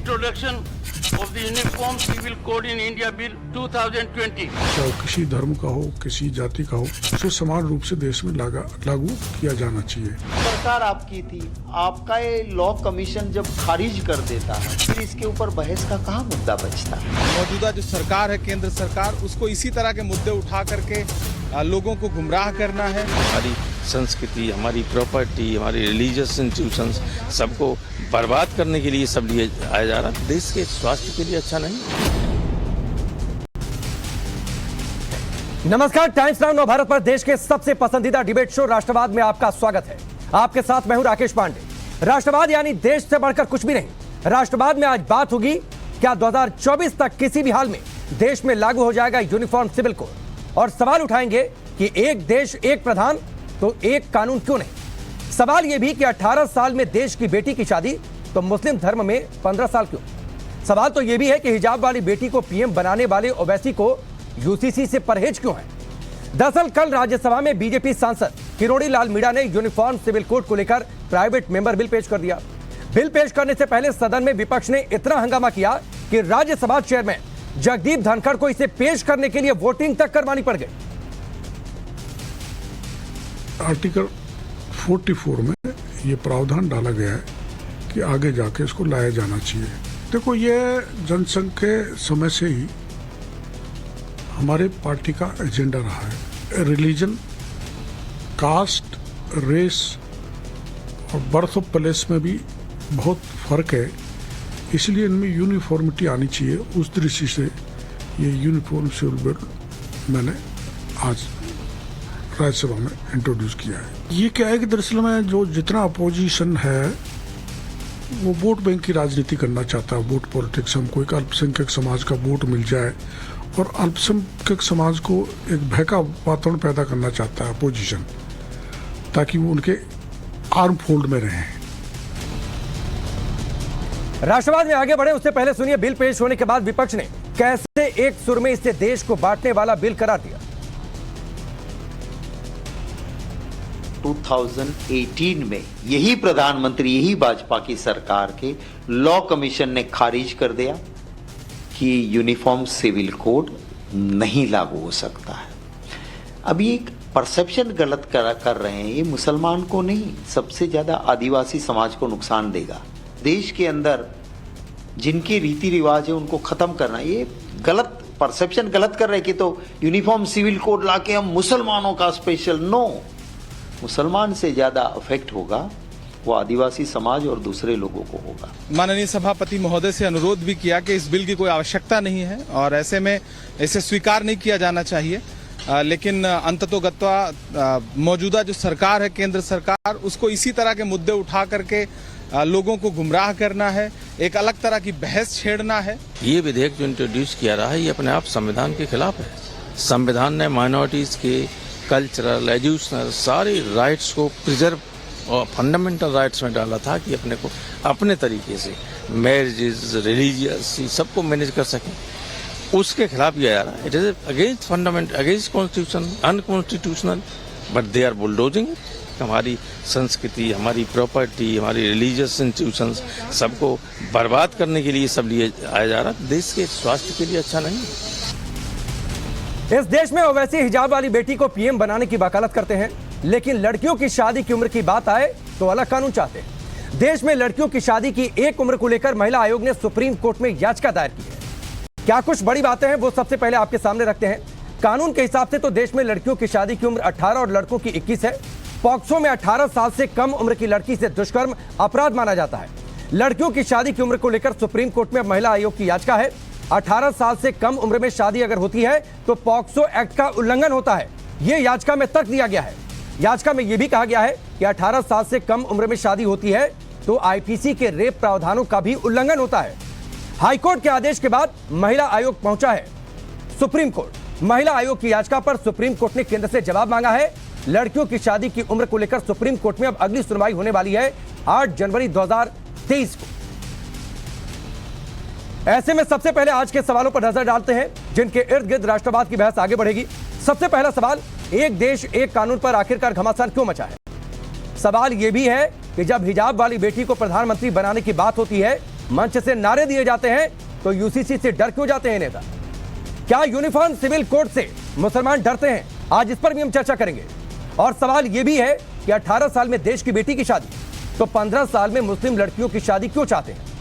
introduction of the Uniform Civil Code in India Bill 2020. चाहे किसी धर्म का हो, किसी जाति का हो, उसे समान रूप से देश में लागू किया जाना चाहिए। सरकार आपकी थी, आपका ये लॉ कमीशन जब खारिज कर देता है, फिर इसके ऊपर बहस का कहाँ मुद्दा बचता है? मौजूदा जो सरकार है, केंद्र सरकार, उसको इसी तरह के मुद्दे उठा करके लोगों को गुमराह करना है। हमारी संस्कृति, हमारी प्रॉपर्टी, हमारी रिलीजियस इंस्टीट्यूशंस सबको बर्बाद करने के लिए सब लिए आया जा रहा है। देश के स्वास्थ्य के लिए अच्छा नहीं। नमस्कार, टाइम्स नाउ नव भारत पर देश के सबसे पसंदीदा डिबेट शो राष्ट्रवाद में आपका स्वागत है। आपके साथ मैं हूं राकेश पांडे। राष्ट्रवाद यानी देश से बढ़कर कुछ भी नहीं। राष्ट्रवाद में आज बात होगी, क्या 2024 तक किसी भी हाल में देश में लागू हो जाएगा यूनिफॉर्म सिविल कोड, और सवाल उठाएंगे कि एक देश एक प्रधान तो एक कानून क्यों नहीं। सवाल यह भी कि 18 साल में देश की बेटी की शादी तो मुस्लिम धर्म में 15 साल क्यों। सवाल तो यह भी है कि हिजाब वाली बेटी को पीएम बनाने वाले ओवैसी को यूसीसी से परहेज क्यों है। दरअसल कल राज्यसभा में बीजेपी सांसद किरोड़ी लाल मीणा ने यूनिफॉर्म सिविल कोड को लेकर प्राइवेट मेंबर बिल पेश कर दिया। बिल पेश करने से पहले सदन में विपक्ष ने इतना हंगामा किया कि राज्यसभा चेयरमैन जगदीप धनखड़ को इसे पेश करने के लिए वोटिंग तक करवानी पड़ गई। आर्टिकल 44 में ये प्रावधान डाला गया है कि आगे जाके इसको लाया जाना चाहिए। देखो, ये जनसंघ के समय से ही हमारे पार्टी का एजेंडा रहा है। रिलीजन, कास्ट, रेस और बर्थ ऑफ प्लेस में भी बहुत फर्क है, इसलिए इनमें यूनिफॉर्मिटी आनी चाहिए। उस दृष्टि से ये यूनिफॉर्म सिविल बिल मैंने आज राज्यसभा में इंट्रोड्यूस किया है। ये क्या है कि दरअसल में जो जितना अपोजिशन है वो वोट बैंक की राजनीति करना चाहता है, वोट पॉलिटिक्स। हमको एक अल्पसंख्यक समाज का वोट मिल जाए और अल्पसंख्यक समाज को एक भय का वातावरण पैदा करना चाहता है अपोजिशन, ताकि वो उनके आर्म फोल्ड में रहें। राष्ट्रवाद में आगे बढ़े उससे पहले सुनिए बिल पेश होने के बाद विपक्ष ने कैसे एक सुर में इसे देश को बांटने वाला बिल करार दिया। 2018 में यही प्रधानमंत्री, यही भाजपा की सरकार के लॉ कमीशन ने खारिज कर दिया कि यूनिफॉर्म सिविल कोड नहीं लागू हो सकता है। अभी एक परसेप्शन गलत कर रहे हैं। ये मुसलमान को नहीं, सबसे ज्यादा आदिवासी समाज को नुकसान देगा। देश के अंदर जिनके रीति रिवाज है उनको खत्म करना, ये गलत परसेप्शन गलत कर रहे हैं कि तो यूनिफॉर्म सिविल कोड लाके हम मुसलमानों का स्पेशल। नो, मुसलमान से ज्यादा अफेक्ट होगा वो आदिवासी समाज और दूसरे लोगों को होगा। माननीय सभापति महोदय से अनुरोध भी किया कि इस बिल की कोई आवश्यकता नहीं है और ऐसे में इसे स्वीकार नहीं किया जाना चाहिए, लेकिन अंततोगत्वा मौजूदा जो सरकार है, केंद्र सरकार, उसको इसी तरह के मुद्दे उठा करके लोगों को गुमराह करना है, एक अलग तरह की बहस छेड़ना है। ये विधेयक जो इंट्रोड्यूस किया रहा है, ये अपने आप संविधान के खिलाफ है। संविधान ने माइनॉरिटीज के कल्चरल, एजुकेशनल सारे राइट्स को प्रिजर्व और फंडामेंटल राइट्स में डाला था कि अपने को अपने तरीके से मैरिजेस, रिलीजियस, सबको मैनेज कर सकें। उसके खिलाफ ये आ रहा है। It is against fundament, against constitution, unconstitutional, but they are bulldozing. हमारी संस्कृति, हमारी प्रॉपर्टी, हमारी रिलीजियस इंस्टीट्यूशंस सबको बर्बाद करने के लिए सब लिए आया जा रहा है। देश के स्वास्थ्य के लिए अच्छा नहीं। इस देश में ओवैसी हिजाब वाली बेटी को पीएम बनाने की वकालत करते हैं, लेकिन लड़कियों की शादी की उम्र की बात आए तो अलग कानून चाहते हैं। देश में लड़कियों की शादी की एक उम्र को लेकर महिला आयोग ने सुप्रीम कोर्ट में याचिका दायर की है। क्या कुछ बड़ी बातें हैं वो सबसे पहले आपके सामने रखते हैं। कानून के हिसाब से तो देश में लड़कियों की शादी की उम्र 18 और लड़कों की 21 है। पॉक्सो में 18 साल से कम उम्र की लड़की से दुष्कर्म अपराध माना जाता है। लड़कियों की शादी की उम्र को लेकर सुप्रीम कोर्ट में महिला आयोग की याचिका है। 18 साल से कम उम्र में शादी अगर होती है तो पॉक्सो एक्ट का उल्लंघन होता है। यह याचिका में तर्क दिया गया है। याचिका में यह भी कहा गया है कि 18 साल से कम उम्र में शादी होती है तो आईपीसी के रेप प्रावधानों का भी उल्लंघन होता है। हाईकोर्ट के आदेश के बाद महिला आयोग पहुंचा है सुप्रीम कोर्ट। महिला आयोग की याचिका पर सुप्रीम कोर्ट ने केंद्र से जवाब मांगा है। लड़कियों की शादी की उम्र को लेकर सुप्रीम कोर्ट में अब अगली सुनवाई होने वाली है 8 जनवरी 2023 को। ऐसे में सबसे पहले आज के सवालों पर नजर डालते हैं जिनके इर्द गिर्द राष्ट्रवाद की बहस आगे बढ़ेगी। सबसे पहला सवाल, एक देश एक कानून पर आखिरकार घमासान क्यों मचा है। सवाल यह भी है कि जब हिजाब वाली बेटी को प्रधानमंत्री बनाने की बात होती है मंच से नारे दिए जाते हैं तो यूसीसी से डर क्यों जाते हैं नेता? क्या यूनिफॉर्म सिविल कोड से मुसलमान डरते हैं? आज इस पर भी हम चर्चा करेंगे। और सवाल यह भी है कि 18 साल में देश की बेटी की शादी, तो 15 साल में मुस्लिम लड़कियों की शादी क्यों चाहते हैं?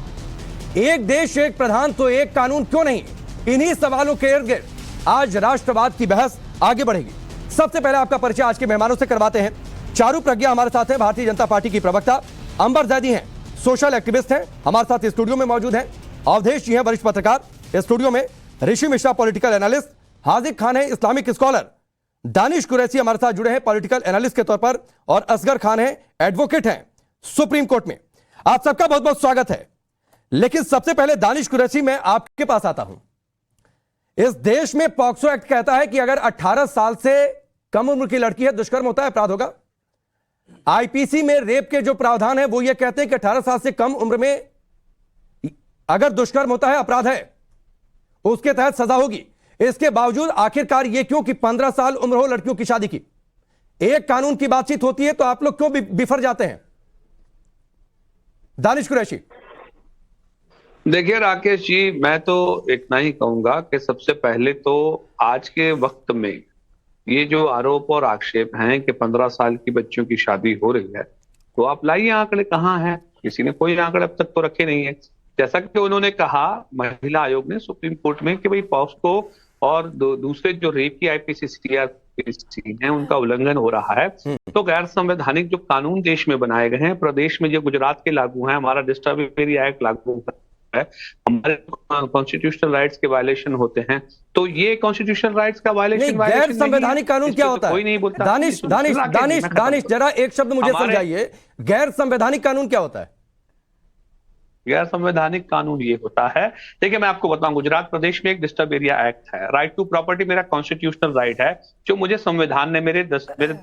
एक देश एक प्रधान तो एक कानून क्यों नहीं? इन्हीं सवालों के इर्द गिर्द आज राष्ट्रवाद की बहस आगे बढ़ेगी। सबसे पहले आपका परिचय आज के मेहमानों से करवाते हैं। चारू प्रज्ञा हमारे साथ हैं, भारतीय जनता पार्टी की प्रवक्ता। अंबर जैदी हैं, सोशल एक्टिविस्ट हैं, हमारे साथ स्टूडियो में मौजूद हैं। अवधेश जी हैं, वरिष्ठ पत्रकार स्टूडियो में। ऋषि मिश्रा पॉलिटिकल एनालिस्ट, हाजिक खान है इस्लामिक स्कॉलर, दानिश कुरैशी हमारे साथ जुड़े हैं पॉलिटिकल एनालिस्ट के तौर पर, और असगर खान है एडवोकेट हैं सुप्रीम कोर्ट में। आप सबका बहुत बहुत स्वागत है। लेकिन सबसे पहले दानिश कुरैशी, मैं आपके पास आता हूं। इस देश में पॉक्सो एक्ट कहता है कि अगर 18 साल से कम उम्र की लड़की है, दुष्कर्म होता है, अपराध होगा। आईपीसी में रेप के जो प्रावधान है वो ये कहते हैं कि 18 साल से कम उम्र में अगर दुष्कर्म होता है, अपराध है, उसके तहत सजा होगी। इसके बावजूद आखिरकार ये क्यों कि 15 साल उम्र हो लड़कियों की शादी की? एक कानून की बातचीत होती है तो आप लोग क्यों बिफर जाते हैं? दानिश कुरैशी। देखिए राकेश जी, मैं तो इतना ही कहूंगा कि सबसे पहले तो आज के वक्त में ये जो आरोप और आक्षेप हैं कि 15 साल की बच्चियों की शादी हो रही है, तो आप लाइए आंकड़े कहाँ हैं? किसी ने कोई आंकड़े अब तक तो रखे नहीं है। जैसा कि उन्होंने कहा, महिला आयोग ने सुप्रीम कोर्ट में कि भाई पॉक्सो और दूसरे जो रेप की आईपीसी है उनका उल्लंघन हो रहा है। तो गैर संवैधानिक जो कानून देश में बनाए गए हैं, प्रदेश में जो गुजरात के लागू हैं, हमारा डिस्टर्ब एरिया एक्ट लागू है, हमारे कॉन्स्टिट्यूशनल राइट्स के वायलेशन होते हैं। तो ये कॉन्स्टिट्यूशनल राइट्स का वायलेशन गैर संवैधानिक कानून क्या होता है? कोई नहीं बोलता। दानिश जरा एक शब्द मुझे समझाइए, गैर संवैधानिक कानून क्या होता है? गैर संवैधानिक कानून ये होता है, देखिए मैं आपको बताऊं, गुजरात प्रदेश में एक डिस्टर्ब एरिया एक्ट है। राइट टू प्रॉपर्टी मेरा कॉन्स्टिट्यूशनल राइट है, जो मुझे संविधान ने मेरे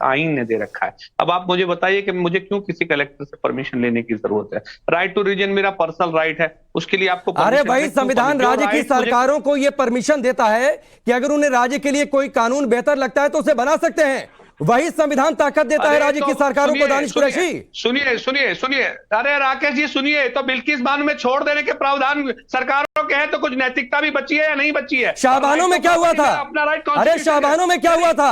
आईन ने दे रखा है। अब आप मुझे बताइए कि मुझे क्यों किसी कलेक्टर से परमिशन लेने की जरूरत है? राइट टू रीजन मेरा पर्सनल राइट है, उसके लिए आपको अरे भाई, संविधान राज्य की सरकारों को यह परमिशन देता है कि अगर उन्हें राज्य के लिए कोई कानून बेहतर लगता है तो उसे बना सकते हैं। वही संविधान ताकत देता है राज्य की सरकारों को। दानिश कुरैशी, सुनिए, अरे राकेश जी सुनिए, तो बिल्किस बानो में छोड़ देने के प्रावधान सरकारों के हैं, तो कुछ नैतिकता भी बची है या नहीं बची है? शाहबानो में क्या हुआ था? अरे शाहबानो में क्या हुआ था?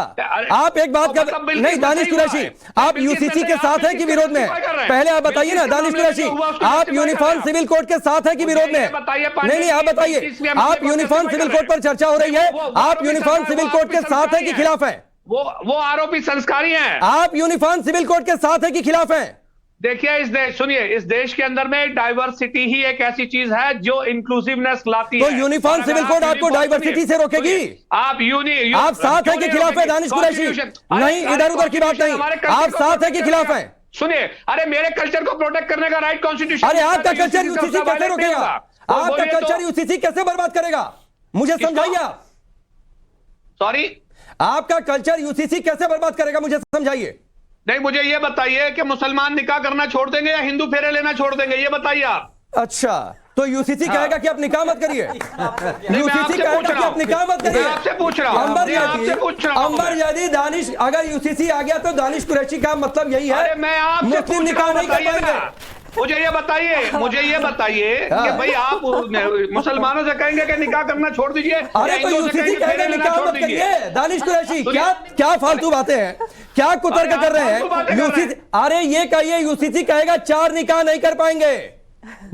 आप एक बात कर नहीं, दानिश कुरैशी, आप यूसीसी के साथ है कि विरोध में? पहले आप बताइए ना दानिश कुरैशी, आप यूनिफॉर्म सिविल कोड के साथ है कि विरोध में? नहीं, आप बताइए। आप यूनिफॉर्म सिविल कोड पर चर्चा हो रही है, आप यूनिफॉर्म सिविल कोड के साथ है कि खिलाफ है? वो आरोपी संस्कारी हैं। आप यूनिफॉर्म सिविल कोड के साथ है कि खिलाफ हैं? देखिए इस देश के अंदर में डाइवर्सिटी ही एक ऐसी चीज है जो इंक्लूसिवनेस लाती है। तो यूनिफॉर्म सिविल कोड आपको डाइवर्सिटी से रोकेगी? आप साथ है कि खिलाफ है दानिश कुरैशी? नहीं, इधर उधर की बात नहीं, आप साथ है कि खिलाफ है? सुनिए, अरे मेरे कल्चर को प्रोटेक्ट करने का राइट कॉन्स्टिट्यूशन। अरे आपका कल्चर यूसीसी कैसे रोकेगा? आपका कल्चर यूसीसी कैसे बर्बाद करेगा? मुझे समझाइए आप। सॉरी, आपका कल्चर यूसीसी कैसे बर्बाद करेगा, मुझे समझाइए। नहीं, मुझे ये बताइए कि मुसलमान निकाह करना छोड़ देंगे या हिंदू फेरे लेना छोड़ देंगे, ये बताइए आप। अच्छा, तो यूसीसी कहेगा कि आप निकाह मत करिए? यूसीसी कहेगा कि आप निकाह मत करिए? आपसे पूछ रहा हूं, अंबर जैदी, दानिश, अगर यूसीसी आ गया तो दानिश कुरैशी का मतलब यही है मुस्लिम निकाह नहीं कर पाएंगे। मुझे ये बताइए कि भाई आप मुसलमानों से कहेंगे कि निकाह करना छोड़ दीजिए? अरे तो यूसीसी कहेगा निकाह मत करिए। दानिश कुरैशी, क्या फालतू बातें हैं, क्या कुतर्क कर रहे हैं? यूसीसी, अरे ये कहिए यूसीसी कहेगा 4 निकाह नहीं कर पाएंगे।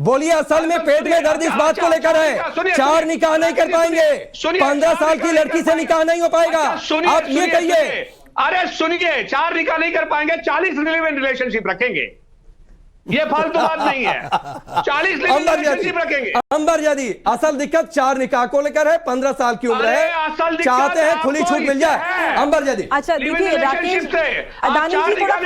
बोलिए, असल में पेट में दर्द इस बात को लेकर है, 4 निकाह नहीं कर पाएंगे, 15 साल की लड़की से निकाह नहीं हो पाएगा। आप ये कहिए। अरे सुनिए, 4 निकाह नहीं कर पाएंगे, 40 रिलेशनशिप रखेंगे। ये फालतू बात नहीं है, 40 रिलेशनशिप रखेंगे। अंबर जैदी, असल दिक्कत 4 निकाह को लेकर है, 15 साल की उम्र है, चाहते हैं खुली छूट मिल जाए। अंबर जैदी, अच्छा देखिए राकेश, दानिश जी थोड़ा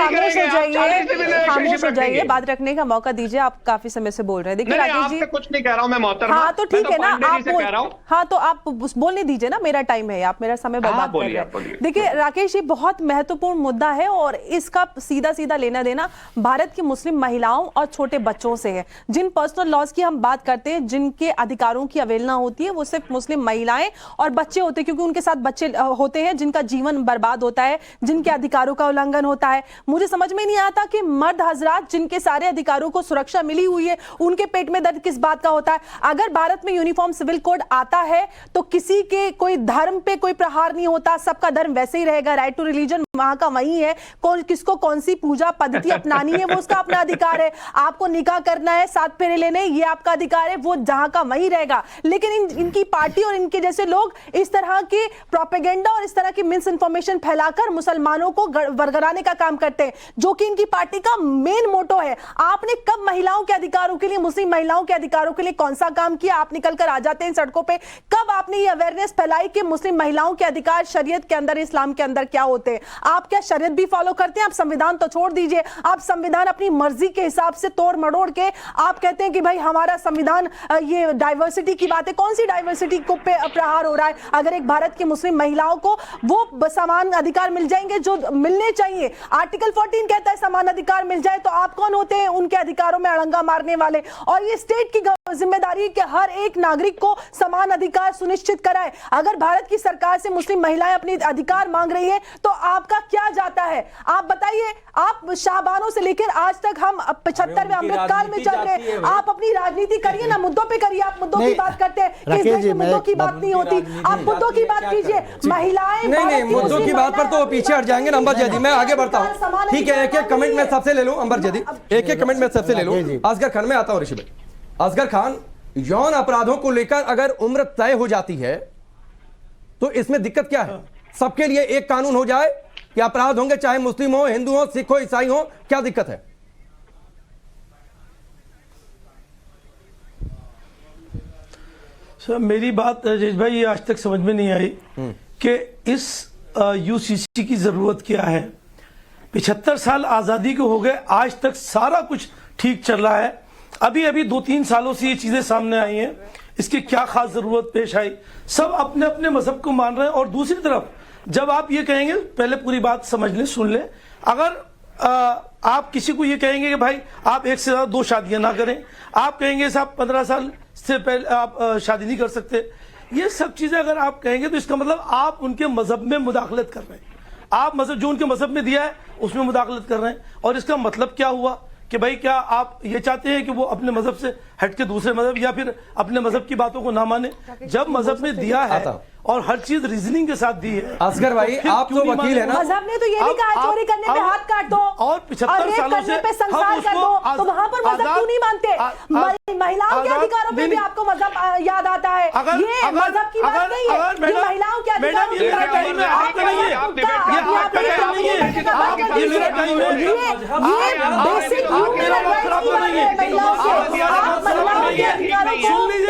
खामोश हो जाइए, बात रखने का मौका दीजिए। आप काफी समय से बोल रहे हैं। देखिए राकेश जी, कुछ नहीं कह रहा हूं मैं मोहतरमा। हाँ तो ठीक है ना, आप हाँ तो आप बोलने दीजिए ना, मेरा टाइम है, आप मेरा समय बर्बाद कर रहे हैं। देखिए राकेश जी, बहुत महत्वपूर्ण मुद्दा है और इसका सीधा सीधा लेना देना भारत की मुस्लिम महिला महिलाओं और छोटे बच्चों से है। जिन पर्सनल लॉज की हम बात करते हैं, जिनके अधिकारों की अवहेलना होती है, वो सिर्फ मुस्लिम महिलाएं और बच्चे होते हैं, क्योंकि उनके साथ बच्चे होते हैं जिनका जीवन बर्बाद होता है, जिनके अधिकारों का उल्लंघन होता है। मुझे समझ में नहीं आता कि मर्द हजरात जिनके सारे अधिकारों को सुरक्षा मिली हुई है, उनके पेट में दर्द किस बात का होता है। अगर भारत में यूनिफॉर्म सिविल कोड आता है तो किसी के कोई धर्म पे कोई प्रहार नहीं होता, सबका धर्म वैसे ही रहेगा। राइट टू रिलीजन वहां का वही है, कौन किसको कौन सी पूजा पद्धति अपनानी है वो उसका अपना अधिकार है। आपको निकाह करना है, 7 फेरे लेने, ये आपका अधिकार है, वो जहां का वही रहेगा। लेकिन इनकी पार्टी और इनके जैसे लोग इस तरह के प्रोपेगेंडा और इस तरह की मिस इन्फॉर्मेशन फैलाकर मुसलमानों को वरगलाने का काम करते हैं, जो कि इनकी पार्टी का मेन मोटो है। आपने कब महिलाओं के अधिकारों के लिए, मुस्लिम महिलाओं के अधिकारों के लिए कौन सा काम किया? आप निकल कर आ जाते हैं सड़कों पे। कब आपने ये अवेयरनेस फैलाई कि मुस्लिम महिलाओं के अधिकार शरीयत के अंदर, इस्लाम के अंदर क्या होते हैं? आप क्या शरीयत भी फॉलो करते हैं? आप संविधान तो छोड़ दीजिए, आप संविधान अपनी मर्जी के हिसाब से तोड़ मड़ोड़ के आप कहते हैं कि भाई हमारा संविधान, ये डाइवर्सिटी की बात है। कौन सी डाइवर्सिटी को पे प्रहार हो रहा है? अगर एक भारत की मुस्लिम महिलाओं को वो समान अधिकार मिल जाएंगे जो मिलने चाहिए। आर्टिकल 14 कहता है समान अधिकार मिल जाए, तो आप कौन होते हैं उनके अधिकारों में अड़ंगा मारने वाले? और ये स्टेट की जिम्मेदारी है कि हर एक नागरिक को समान अधिकार सुनिश्चित कराए। अगर भारत की सरकार से मुस्लिम महिलाएं अपने अधिकार मांग रही है तो आपका क्या जाता है? आप बताइए। आप शाहबानों से लेकर आज तक हम 75वें अमृतकाल में चल रहे हैं। आप अपनी राजनीति करिए ना, मुद्दों पे करिए। आप मुद्दों की बात करते हैं, किस देश में मुद्दों की बात नहीं होती? आप मुद्दों की बात कीजिए। महिलाएं नहीं, मुद्दों की बात पर तो पीछे हट जाएंगे। अंबर जैदी, मैं आगे बढ़ता हूँ, ठीक है? एक एक कमेंट में सबसे ले लूं। अंबर जैदी, एक एक कमेंट में सबसे ले लूं। असगर खान में आता हूं। ऋषि भाई, असगर खान, यौन अपराधों को लेकर अगर उम्र तय हो जाती है तो इसमें दिक्कत क्या है? सबके लिए एक कानून हो जाए कि अपराध होंगे, चाहे मुस्लिम हो, हिंदू हो, सिख हो, ईसाई हो, क्या दिक्कत है? सर, मेरी बात राजेश भाई ये आज तक समझ में नहीं आई कि इस यूसीसी की जरूरत क्या है। 75 साल आजादी को हो गए, आज तक सारा कुछ ठीक चल रहा है। अभी अभी 2-3 सालों से ये चीजें सामने आई हैं, इसकी क्या खास जरूरत पेश आई? सब अपने अपने मजहब को मान रहे हैं। और दूसरी तरफ जब आप ये कहेंगे, पहले पूरी बात समझ लें, सुन लें। अगर आप किसी को ये कहेंगे कि भाई आप एक से ज्यादा 2 शादियां ना करें, आप कहेंगे साहब 15 साल से पहले आप शादी नहीं कर सकते, ये सब चीजें अगर आप कहेंगे तो इसका मतलब आप उनके मजहब में मुदाखलत कर रहे हैं। आप मजहब जो उनके मजहब में दिया है उसमें मुदाखलत कर रहे हैं। और इसका मतलब क्या हुआ कि भाई क्या आप ये चाहते हैं कि वो अपने मजहब से हट के दूसरे मजहब या फिर अपने मजहब की बातों को ना माने? जब मजहब में दिया है और हर चीज रीजनिंग के साथ दी है। असगर भाई, आप तो वकील है ना? मजहब ने तो ये भी कहा चोरी करने पे हाथ काट दो और 75 सालों से पे संसार कर दो, तो वहां पर मजहब क्यों नहीं मानते? महिलाओं के अधिकारों पे भी आपको मजहब याद आता है। ये मजहब की बात नहीं है, ये महिलाओं के अधिकारों की बात है।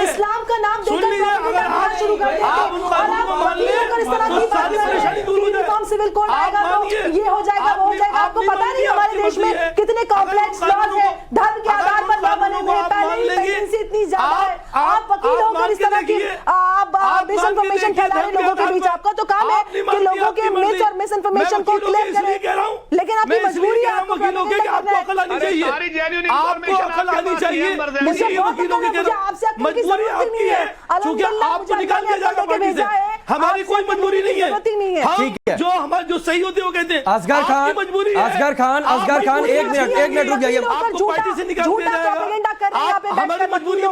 इस्लाम का नाम देकर शुरू कर देते यूनिफॉर्म सिविल कोड आएगा तो ये हो जाएगा, वो हो जाएगा। आपको पता नहीं हमारे देश में कितने कॉम्प्लेक्स लॉज है, धर्म के आधार पर लॉ बने हुए हैं, पहले प्रेगनेंसी इतनी ज्यादा है। आप वकील होकर इस तरह की आप मिस इन्फॉर्मेशन फैला रहे लोगों के बीच। आपका तो काम है कि लोगों के मिथ और मिस इन्फॉर्मेशन को क्लियर करें, लेकिन आपकी मजबूरी है। आपको अकल आनी चाहिए, आपको अकल आनी चाहिए। मुझे आपसे अकल की जरूरत नहीं है, क्योंकि आपको निकाल दिया जाएगा पार्टी से। हमारी कोई मजबूरी नहीं है। ठीक है, जो हमारे जो सही होते वो कहते हैं। असगर खान, असगर खान, असगर खान, एक मिनट रुक जाइए। आपको पार्टी से निकाल दिया जाएगा। हमारी मजबूरी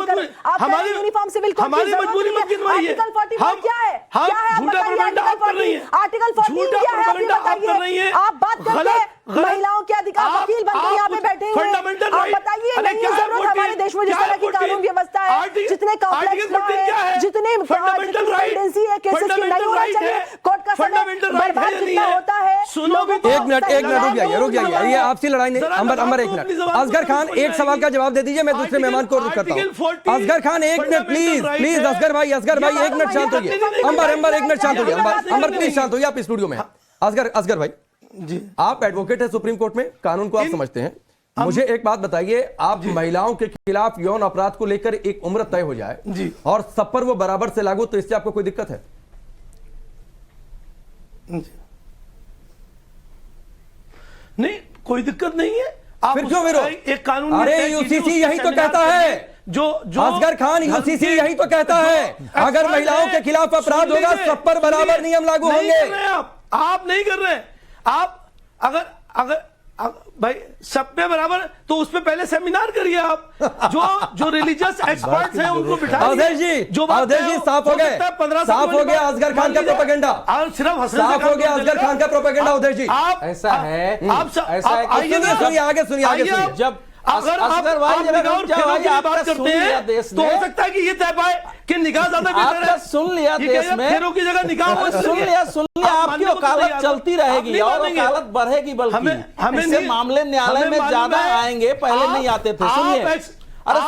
हमारी यूनिफॉर्म सिविल कोड हमारी मजबूरी मत गिनवाइए। हम झूठा प्रोपेगेंडा आप कर रही हैं। आर्टिकल 14 क्या है आप कर रही हैं। आप बात करके महिलाओं के अधिकार वकील बनकर यहाँ पे बैठे हुए हैं। आप बताइए, नहीं जरूरत हमारे देश में जिस तरह की कानून व्यवस्था है, जितने कॉम्प्लेक्स लॉ है, जितने प्रेगनेंसी है, केसेस की नहीं होना चाहिए, कोर्ट का समय बर्बाद जितना होता है। एक मिनट रुक जाइए, ये आपसी लड़ाई नहीं। अंबर एक मिनट। असगर खान, एक सवाल का जवाब दे दीजिए, मैं दूसरे मेहमान को रुक करता हूँ। असगर खान, एक मिनट प्लीज। असगर भाई, एक मिनट शांत होइए। अंबर एक मिनट शांत होइए। अंबर प्लीज शांत होइए, आप स्टूडियो में। असगर भाई जी, आप एडवोकेट है सुप्रीम कोर्ट में, कानून को आप समझते हैं। मुझे एक बात बताइए, आप महिलाओं के खिलाफ यौन अपराध को लेकर एक उम्र तय हो जाए जी, और सब पर वो बराबर से लागू, तो इससे आपको कोई दिक्कत है? नहीं, कोई दिक्कत नहीं है। आप फिर क्यों विरोध? एक कानून, अरे यूसीसी यही तो कहता है, जो असगर खान यूसीसी यही तो कहता है, अगर महिलाओं के खिलाफ अपराध होगा सब पर बराबर नियम लागू होंगे। आप नहीं कर रहे हैं। आप अगर भाई सब पे बराबर, तो उस पे पहले सेमिनार करिए आप। जो रिलीजियस एक्सपर्ट्स हैं उनको बिठाइए। अवधेश जी साफ हो गए, साफ हो गया असगर खान का प्रोपेगेंडा, सिर्फ साफ हो गया असगर खान का प्रोपेगेंडा। अवधेश जी ऐसा है, सुनिए जब अगर आप निगाह और फेरों की बात करते हैं तो हो सकता है कि ये तय पाए कि निगाह ज्यादा बेहतर है। सुन लिया देश में, फेरों की जगह निगाह। सुन लिया आपकी वकालत चलती रहेगी और वकालत बढ़ेगी, बल्कि इससे मामले न्यायालय में ज्यादा आएंगे, पहले नहीं आते थे। सुनिए, अरे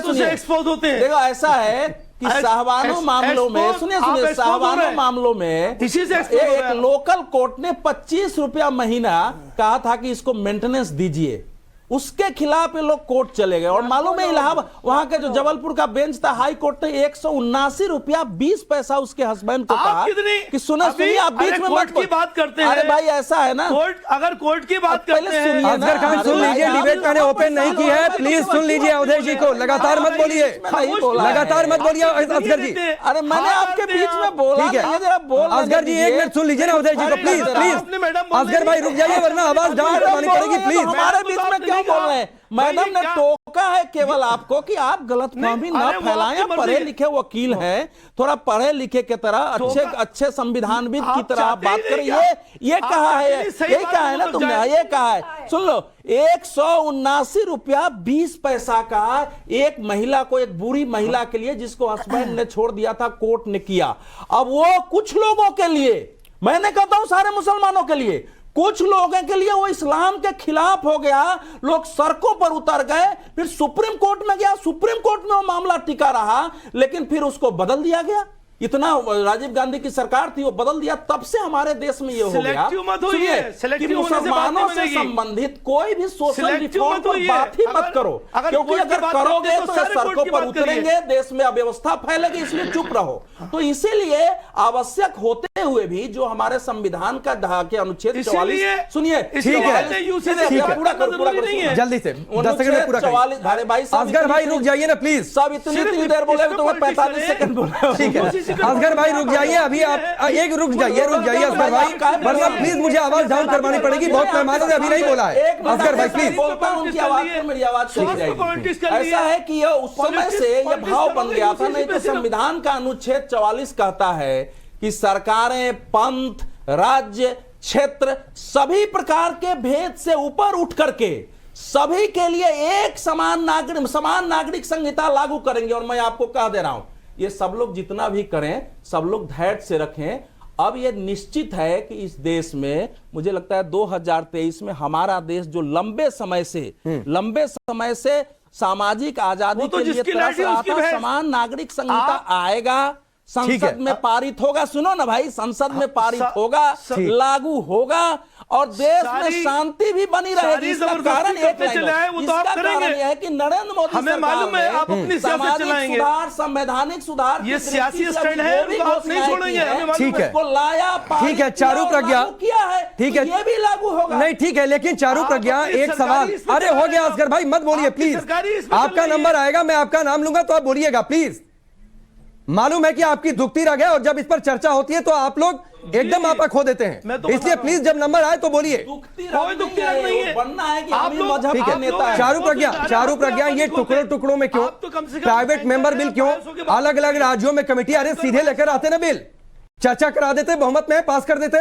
सुनिए, एक्सपोज होते हैं। देखो ऐसा है कि साहबानों मामलों में, सुनिए साहबानों मामलों में इसी से एक लोकल कोर्ट ने 25 रुपया महीना कहा था कि इसको मेंटेनेंस दीजिए, उसके खिलाफ ये लोग कोर्ट चले गए। और मालूम है इलाहाबाद वहां के जो जबलपुर का बेंच था, हाई कोर्ट ने 179 रुपया 20 पैसा उसके हस्बैंड को कहा कि सुनिए आप बीच में मत की बात करते हैं। अरे भाई ऐसा है ना, अगर कोर्ट की बात करते हैं, असगर खान सुन लीजिए, डिबेट मैंने ओपन नहीं की है, प्लीज सुन लीजिए अवधेश जी को, लगातार मत बोलिए, लगातार मत बोलिए असगर जी। अरे मैंने आपके बीच में बोला, असगर जी 1 मिनट सुन लीजिए ना अवधेश जी को, प्लीज। असगर भाई रुक जाइए वरना आवाज डाउन करवानी पड़ेगी, प्लीज। हमारे बीच में क्यों बोल रहे हैं? मैडम ने टोका है केवल आपको कि आप गलतफहमी न फैलाएं। पढ़े लिखे वकील हैं, थोड़ा पढ़े लिखे की तरह अच्छे संविधानविद की तरह आप बात करें। ये कहा है, यही कहा है ना तुमने, ये कहा है। सुन लो, 179 रुपया 20 पैसा का एक महिला को, एक बुरी महिला के लिए जिसको हस्बैंड ने छोड़ दिया था, कोर्ट ने किया। अब वो कुछ लोगों के लिए, मैं नहीं कहता हूं सारे मुसलमानों के लिए, कुछ लोगों के लिए वो इस्लाम के खिलाफ हो गया, लोग सड़कों पर उतर गए, फिर सुप्रीम कोर्ट में गया, सुप्रीम कोर्ट में वो मामला टिका रहा, लेकिन फिर उसको बदल दिया गया। इतना राजीव गांधी की सरकार थी, वो बदल दिया, तब से हमारे देश में ये हो गया कि मुसलमानों से संबंधित कोई भी सोशल रिफॉर्म पर बात ही मत करो, क्योंकि अगर करोगे तो सड़कों पर उतरेंगे, देश में अव्यवस्था फैलेगी, इसलिए चुप रहो। तो इसीलिए आवश्यक होते हुए भी जो हमारे संविधान का के अनुच्छेद 44, सुनिए पूरा जल्दी से 10 सेकंड में पूरा 44 भाई असगर भाई रुक जाइए ना प्लीज, सब इतनी देर बोले तो 45 सेकंड बोले। ठीक है असगर भाई रुक जाइए, अभी आप एक रुक जाइए असगर भाई, वरना प्लीज मुझे आवाज डाउन करवानी पड़ेगी, बहुत मेहमानों ने अभी नहीं बोला है। असगर भाई प्लीज, उनकी आवाज पर मेरी आवाज चली जाएगी। ऐसा है कि ये उस समय से ये भाव बन गया था, नहीं तो संविधान का अनुच्छेद 44 कहता है कि सरकारें, पंथ, राज्य, क्षेत्र सभी प्रकार के भेद से ऊपर उठ करके सभी के लिए एक समान नागरिक संहिता लागू करेंगे। और मैं आपको कह दे रहा हूं, ये सब लोग जितना भी करें, सब लोग धैर्य से रखें। अब ये निश्चित है कि इस देश में, मुझे लगता है 2023 में हमारा देश जो लंबे समय से सामाजिक आजादी के लिए तरस रहा था, समान नागरिक संहिता आएगा, संसद में पारित होगा। सुनो ना भाई, संसद में पारित होगा, लागू होगा और देश में शांति भी बनी रहेगी। इसका कारण एक है कि नरेंद्र मोदी हमें मालूम है आप अपनी सियासत चलाएंगे, संवैधानिक सुधार, ये सियासी स्टैंड है, आप नहीं छोड़ेंगे। ठीक है, लाया, ठीक है, चारू प्रज्ञा किया है, ठीक है, ये भी लागू होगा। नहीं ठीक है, लेकिन चारू प्रज्ञा एक सवाल, अरे हो गया असगर भाई मत बोलिए प्लीज, आपका नंबर आएगा, मैं आपका नाम लूंगा तो आप बोलिएगा प्लीज। मालूम है कि आपकी दुखती रग है और जब इस पर चर्चा होती है तो आप लोग एकदम आपा खो देते हैं, इसलिए प्लीज जब नंबर आए तो बोलिए। कोई दुखती रग नहीं है, बनना है कि आप मजहब के नेता हैं। चारू प्रज्ञा ये टुकड़ों में क्यों, प्राइवेट मेंबर बिल क्यों, अलग अलग राज्यों में कमेटी, अरे सीधे लेकर आते ना बिल, चर्चा करा देते, बहुमत में पास कर देते।